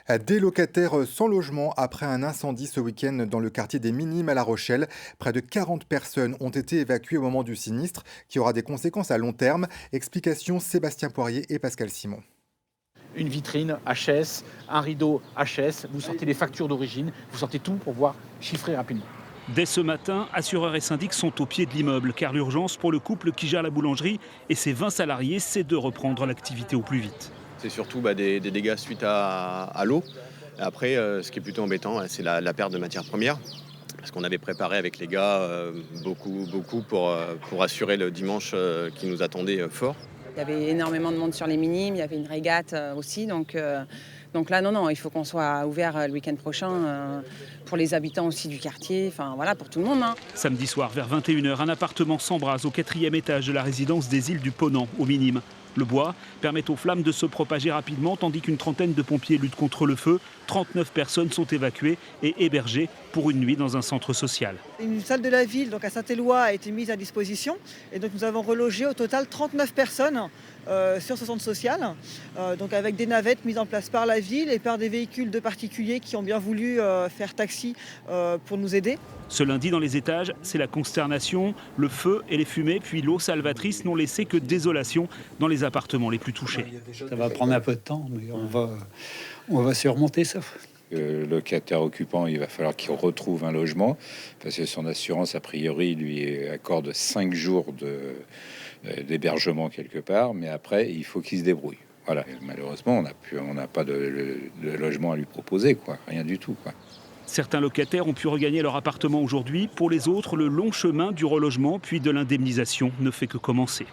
Des locataires sans logement après un incendie ce week-end dans le quartier des Minimes à La Rochelle. Près de 40 personnes ont été évacuées au moment du sinistre qui aura des conséquences à long terme. Explication Sébastien Poirier et Pascal Simon. Une vitrine HS, un rideau HS, vous sortez les factures d'origine, vous sortez tout pour pouvoir chiffrer rapidement. Dès ce matin, assureurs et syndics sont au pied de l'immeuble car l'urgence pour le couple qui gère la boulangerie et ses 20 salariés, c'est de reprendre l'activité au plus vite. C'est surtout des dégâts suite à l'eau. Après, ce qui est plutôt embêtant, c'est la perte de matières premières. Parce qu'on avait préparé avec les gars beaucoup pour assurer le dimanche qui nous attendait fort. Il y avait énormément de monde sur les minimes, il y avait une régate aussi. Donc là, non, il faut qu'on soit ouvert le week-end prochain pour les habitants aussi du quartier, enfin voilà, pour tout le monde. Samedi soir, vers 21h, un appartement s'embrase au 4e étage de la résidence des îles du Ponant, aux Minimes. Le bois permet aux flammes de se propager rapidement, tandis qu'une trentaine de pompiers luttent contre le feu. 39 personnes sont évacuées et hébergées pour une nuit dans un centre social. Une salle de la ville, donc à Saint-Éloi, a été mise à disposition. Et donc nous avons relogé au total 39 personnes sur ce centre social, donc avec des navettes mises en place par la ville et par des véhicules de particuliers qui ont bien voulu faire taxi pour nous aider. Ce lundi, dans les étages, c'est la consternation. Le feu et les fumées, puis l'eau salvatrice n'ont laissé que désolation dans les appartements les plus touchés. Ça va prendre un peu de temps, mais on va surmonter ça. Le locataire occupant, il va falloir qu'il retrouve un logement parce que son assurance, a priori, lui accorde 5 jours d'hébergement quelque part, mais après, il faut qu'il se débrouille. Voilà. Et malheureusement, on n'a pas de logement à lui proposer, quoi. Rien du tout, quoi. Certains locataires ont pu regagner leur appartement aujourd'hui. Pour les autres, le long chemin du relogement puis de l'indemnisation ne fait que commencer.